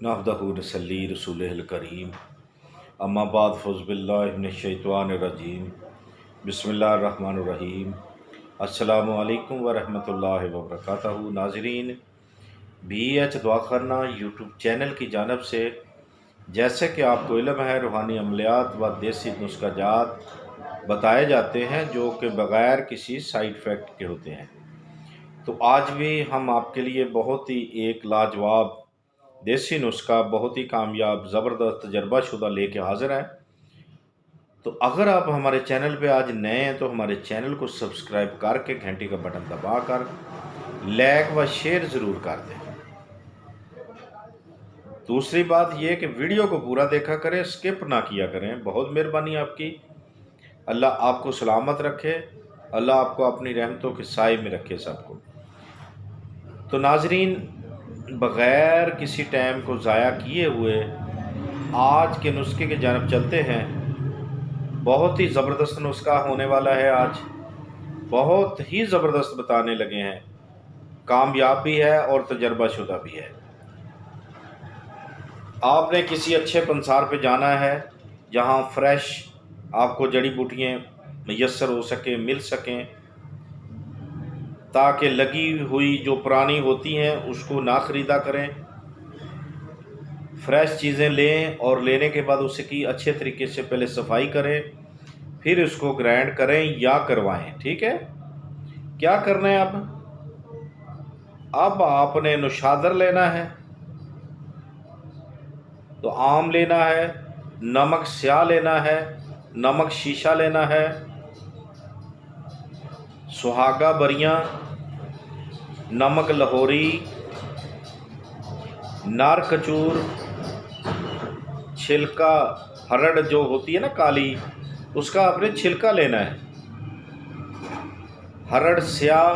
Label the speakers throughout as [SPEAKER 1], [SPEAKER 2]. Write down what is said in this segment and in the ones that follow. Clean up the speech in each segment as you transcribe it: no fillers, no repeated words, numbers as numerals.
[SPEAKER 1] नहमदहु नसल्ली रसूलिल करीम अम्मा बाद फ़ौज़ बिल्लाहि मिनश शैतानिर रजीम बिस्मिल्लाहिर रहमानिर रहीम अस्सलामु अलैकुम व रहमतुल्लाहि व बरकातहू। नाज़रीन, BH दुआखाना यूट्यूब चैनल की जानब से जैसे कि आपको इल्म है, रूहानी अमलियात व देसी नुस्खा जात बताए जाते हैं जो कि बग़ैर किसी साइड इफ़ेक्ट के होते हैं। तो आज भी हम आपके लिए बहुत ही एक लाजवाब देसी नुस्खा, बहुत ही कामयाब ज़बरदस्त तजर्बाशुदा लेके हाज़िर हैं। तो अगर आप हमारे चैनल पे आज नए हैं तो हमारे चैनल को सब्सक्राइब करके घंटी का बटन दबाकर लाइक व शेयर ज़रूर कर दें। दूसरी बात यह कि वीडियो को पूरा देखा करें, स्किप ना किया करें। बहुत मेहरबानी आपकी। अल्लाह आपको सलामत रखे, अल्लाह आपको अपनी रहमतों के साए में रखे सबको। तो नाजरीन, बग़ैर किसी टाइम को ज़ाया किए हुए आज के नुस्खे की जानब चलते हैं। बहुत ही ज़बरदस्त नुस्खा होने वाला है आज, बहुत ही ज़बरदस्त बताने लगे हैं। कामयाब भी है और तजर्बाशुदा भी है। आपने किसी अच्छे पंसार पे जाना है जहाँ फ्रेश आपको जड़ी बूटियाँ मैसर हो सकें, मिल सकें, ताकि लगी हुई जो पुरानी होती हैं उसको ना ख़रीदा करें। फ्रेश चीज़ें लें और लेने के बाद उसकी अच्छे तरीके से पहले सफाई करें, फिर उसको ग्राइंड करें या करवाएं। ठीक है, क्या करना है अब आपने नुशादर लेना है, तो आम लेना है, नमक स्याह लेना है, नमक शीशा लेना है, सुहागा बरियां, नमक लाहौरी, नार कचूर, छिलका हरड़ जो होती है ना काली, उसका आपने छिलका लेना है, हरड़ स्याह,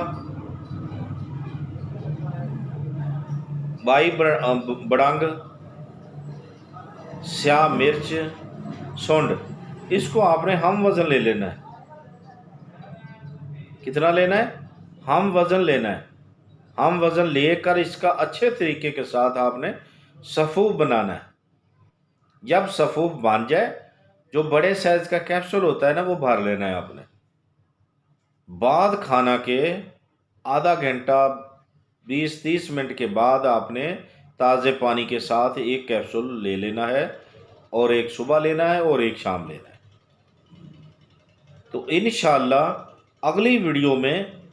[SPEAKER 1] बाई बड़ंग, स्याह मिर्च, सुंड, इसको आपने हम वज़न ले लेना है। कितना लेना है? हम वज़न लेना है। हम वज़न लेकर इसका अच्छे तरीके के साथ आपने सफ़ूफ बनाना है। जब सफ़ूफ बन जाए, जो बड़े साइज़ का कैप्सूल होता है ना, वो भर लेना है आपने। बाद खाना के आधा घंटा 20-30 मिनट के बाद आपने ताज़े पानी के साथ एक कैप्सूल ले लेना है, और एक सुबह लेना है और एक शाम लेना है। तो इंशाअल्लाह अगली वीडियो में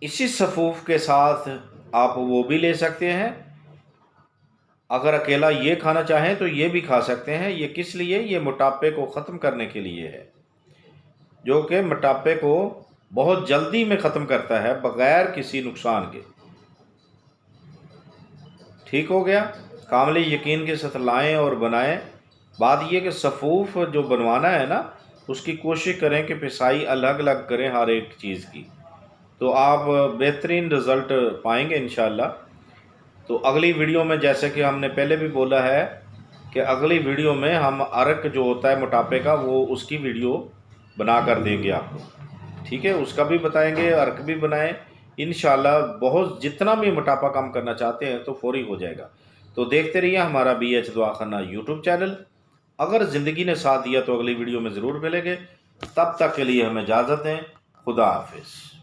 [SPEAKER 1] इसी सफ़ूफ के साथ आप वो भी ले सकते हैं। अगर अकेला ये खाना चाहें तो ये भी खा सकते हैं। ये किस लिए? ये मोटापे को ख़त्म करने के लिए है, जो कि मोटापे को बहुत जल्दी में ख़त्म करता है बग़ैर किसी नुकसान के। ठीक हो गया? कामिल यकीन के साथ लाएँ और बनाएं। बात ये कि सफ़ूफ जो बनवाना है ना, उसकी कोशिश करें कि पिसाई अलग अलग करें हर एक चीज़ की, तो आप बेहतरीन रिज़ल्ट पाएंगे इंशाअल्लाह। तो अगली वीडियो में, जैसे कि हमने पहले भी बोला है कि अगली वीडियो में हम अर्क जो होता है मोटापे का, वो उसकी वीडियो बना कर देंगे आपको। ठीक है, उसका भी बताएंगे, अर्क भी बनाएं इंशाअल्लाह। बहुत जितना भी मोटापा कम करना चाहते हैं तो फौरी हो जाएगा। तो देखते रहिए हमारा BH दुआखाना यूट्यूब चैनल। अगर ज़िंदगी ने साथ दिया तो अगली वीडियो में ज़रूर मिलेंगे। तब तक के लिए हमें इजाज़त दें। खुदा हाफिज़।